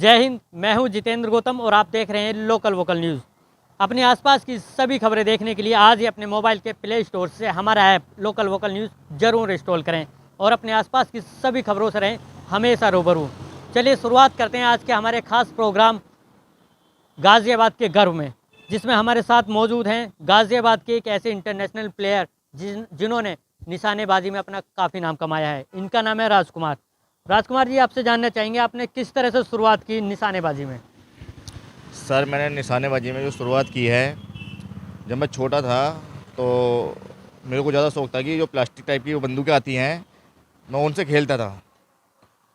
जय हिंद। मैं हूं जितेंद्र गौतम और आप देख रहे हैं लोकल वोकल न्यूज़। अपने आसपास की सभी खबरें देखने के लिए आज ही अपने मोबाइल के प्ले स्टोर से हमारा ऐप लोकल वोकल न्यूज़ जरूर इंस्टॉल करें और अपने आसपास की सभी खबरों से रहें हमेशा रूबरू। चलिए शुरुआत करते हैं आज के हमारे खास प्रोग्राम गाज़ियाबाद के गर्व में, जिसमें हमारे साथ मौजूद हैं गाज़ियाबाद के एक ऐसे इंटरनेशनल प्लेयर जिन्होंने निशानेबाजी में अपना काफ़ी नाम कमाया है। इनका नाम है राजकुमार। राजकुमार जी, आपसे जानना चाहेंगे आपने किस तरह से शुरुआत की निशानेबाजी में? सर, मैंने निशानेबाजी में जो शुरुआत की है, जब मैं छोटा था तो मेरे को ज़्यादा शौक था कि जो प्लास्टिक टाइप की वो बंदूकें आती हैं, मैं उनसे खेलता था।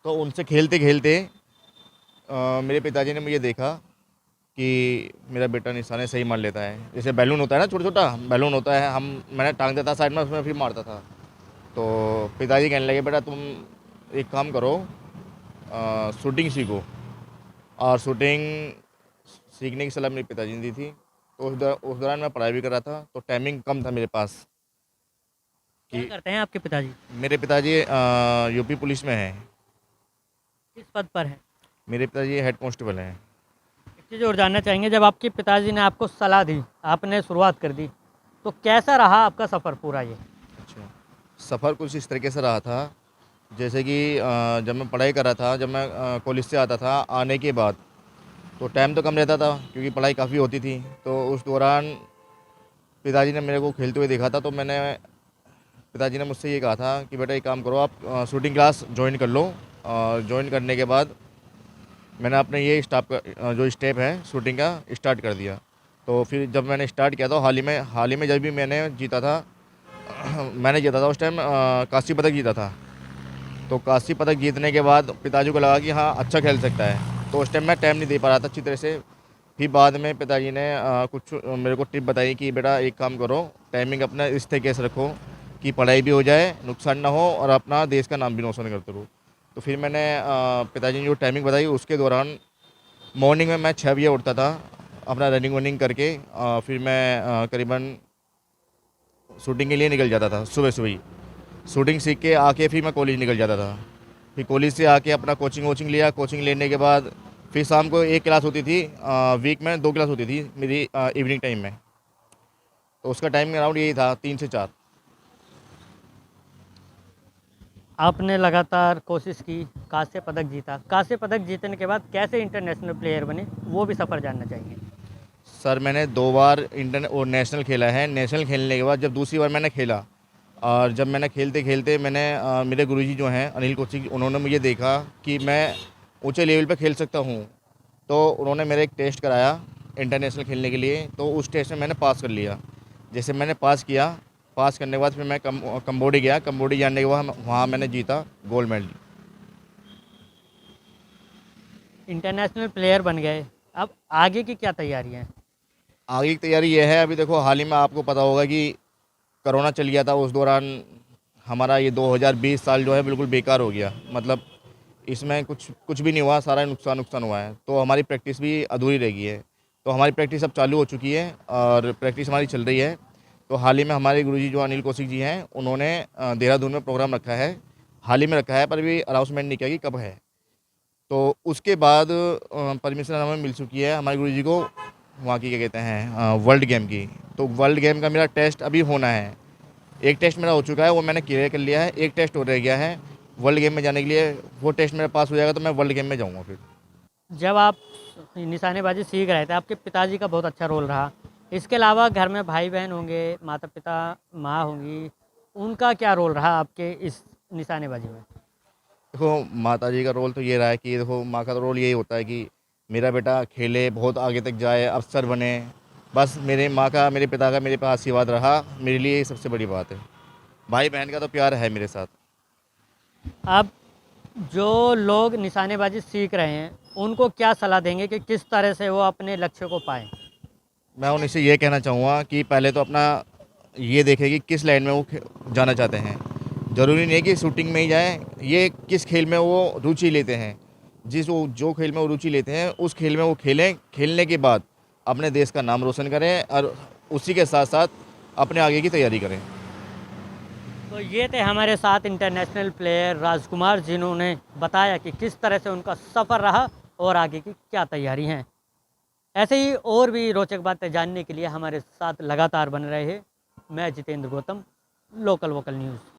तो उनसे खेलते खेलते मेरे पिताजी ने मुझे देखा कि मेरा बेटा निशाने सही मार लेता है। जैसे बैलून होता है ना, छोटा छोटा बैलून होता है, मैंने टांग देता साइड में, उसमें फिर मारता था। तो पिताजी कहने लगे, बेटा तुम एक काम करो, शूटिंग सीखो। और शूटिंग सीखने की सलाह मेरे पिताजी ने दी थी। तो उस दौरान मैं पढ़ाई भी कर रहा था, तो टाइमिंग कम था मेरे पास क्या कि करते हैं आपके पिताजी? मेरे पिताजी यूपी पुलिस में हैं। किस पद पर हैं? मेरे पिताजी हेड कांस्टेबल हैं। एक चीज़ और जानना चाहेंगे, जब आपके पिताजी ने आपको सलाह दी, आपने शुरुआत कर दी, तो कैसा रहा आपका सफ़र पूरा ये? अच्छा, सफ़र कुछ इस तरीके से रहा था, जैसे कि जब मैं पढ़ाई कर रहा था, जब मैं कॉलेज से आता था, आने के बाद तो टाइम तो कम रहता था क्योंकि पढ़ाई काफ़ी होती थी। तो उस दौरान पिताजी ने मेरे को खेलते हुए देखा था, तो पिताजी ने मुझसे ये कहा था कि बेटा एक काम करो, आप शूटिंग क्लास ज्वाइन कर लो। और ज्वाइन करने के बाद मैंने अपने ये जो स्टेप है शूटिंग का स्टार्ट कर दिया। तो फिर जब मैंने स्टार्ट किया तो हाल ही में जब भी मैंने जीता था मैंने जीता था उस टाइम कांस्य पदक जीता था। तो कांस्य पदक जीतने के बाद पिताजी को लगा कि हाँ, अच्छा खेल सकता है। तो उस टाइम मैं टाइम नहीं दे पा रहा था अच्छी तरह से। फिर बाद में पिताजी ने कुछ मेरे को टिप बताई कि बेटा एक काम करो, टाइमिंग अपना इस तरीके से रखो कि पढ़ाई भी हो जाए, नुकसान ना हो और अपना देश का नाम भी रोशन करते रहो। तो फिर मैंने पिताजी ने जो टाइमिंग बताई उसके दौरान मॉर्निंग में मैं 6 बजे उठता था, अपना रनिंग वनिंग करके फिर मैं करीबन शूटिंग के लिए निकल जाता था सुबह सुबह ही। शूटिंग सीख के आके फिर मैं कॉलेज निकल जाता था। फिर कॉलेज से आके अपना कोचिंग वोचिंग लिया। कोचिंग लेने के बाद फिर शाम को एक क्लास होती थी, वीक में 2 क्लास होती थी मेरी इवनिंग टाइम में। तो उसका टाइम अराउंड यही था, 3 से 4। आपने लगातार कोशिश की, कांस्य पदक जीता। कांस्य पदक जीतने के बाद कैसे इंटरनेशनल प्लेयर बने, वो भी सफ़र जानना चाहेंगे। सर, मैंने 2 बार इंटर और नेशनल खेला है। नेशनल खेलने के बाद जब दूसरी बार मैंने खेला, और जब मैंने खेलते खेलते मेरे गुरुजी जो हैं अनिल कोचिंग, उन्होंने मुझे देखा कि मैं ऊंचे लेवल पे खेल सकता हूं। तो उन्होंने मेरा एक टेस्ट कराया इंटरनेशनल खेलने के लिए। तो उस टेस्ट में मैंने पास कर लिया। जैसे मैंने पास किया, पास करने के बाद फिर मैं कम्बोडी गया। कम्बोडी जाने के बाद वहाँ मैंने जीता गोल्ड मेडल। इंटरनेशनल प्लेयर बन गए, अब आगे की क्या तैयारी है? आगे की तैयारी ये है, अभी देखो हाल ही में आपको पता होगा कि कोरोना चल गया था। उस दौरान हमारा ये 2020 साल जो है बिल्कुल बेकार हो गया। मतलब इसमें कुछ कुछ भी नहीं हुआ, सारा नुकसान नुकसान हुआ है। तो हमारी प्रैक्टिस भी अधूरी रह गई है। तो हमारी प्रैक्टिस अब चालू हो चुकी है और प्रैक्टिस हमारी चल रही है। तो हाल ही में हमारे गुरुजी जो अनिल कौशिक जी हैं, उन्होंने देहरादून में प्रोग्राम रखा है। हाल ही में रखा है, पर अभी अनाउंसमेंट नहीं किया कि कब है। तो उसके बाद परमिशन हमें मिल चुकी है हमारे गुरुजी को, वहाँ की क्या कहते हैं वर्ल्ड गेम की। तो वर्ल्ड गेम का मेरा टेस्ट अभी होना है। एक टेस्ट मेरा हो चुका है, वो मैंने क्लियर कर लिया है। एक टेस्ट और रह गया है वर्ल्ड गेम में जाने के लिए। वो टेस्ट मेरा पास हो जाएगा तो मैं वर्ल्ड गेम में जाऊंगा फिर। जब आप निशानेबाजी सीख रहे थे, आपके पिताजी का बहुत अच्छा रोल रहा। इसके अलावा घर में भाई बहन होंगे, माता पिता, माँ होंगी, उनका क्या रोल रहा आपके इस निशानेबाजी में? देखो, माता जी का रोल तो ये रहा है कि देखो, माँ का तो रोल यही होता है कि मेरा बेटा खेले, बहुत आगे तक जाए, अफसर बने। बस मेरे माँ का, मेरे पिता का मेरे पे आशीर्वाद रहा, मेरे लिए ये सबसे बड़ी बात है। भाई बहन का तो प्यार है मेरे साथ। अब जो लोग निशानेबाजी सीख रहे हैं, उनको क्या सलाह देंगे कि किस तरह से वो अपने लक्ष्य को पाएँ? मैं उनसे ये कहना चाहूँगा कि पहले तो अपना ये देखें कि किस लाइन में वो जाना चाहते हैं। ज़रूरी नहीं है कि शूटिंग में ही जाएँ, ये किस खेल में वो रुचि लेते हैं। जो खेल में वो रुचि लेते हैं उस खेल में वो खेलें। खेलने के बाद अपने देश का नाम रोशन करें और उसी के साथ साथ अपने आगे की तैयारी करें। तो ये थे हमारे साथ इंटरनेशनल प्लेयर राजकुमार, जिन्होंने बताया कि किस तरह से उनका सफ़र रहा और आगे की क्या तैयारी हैं। ऐसे ही और भी रोचक बातें जानने के लिए हमारे साथ लगातार बने रहे। मैं Jitendra Gautam, local vocal news.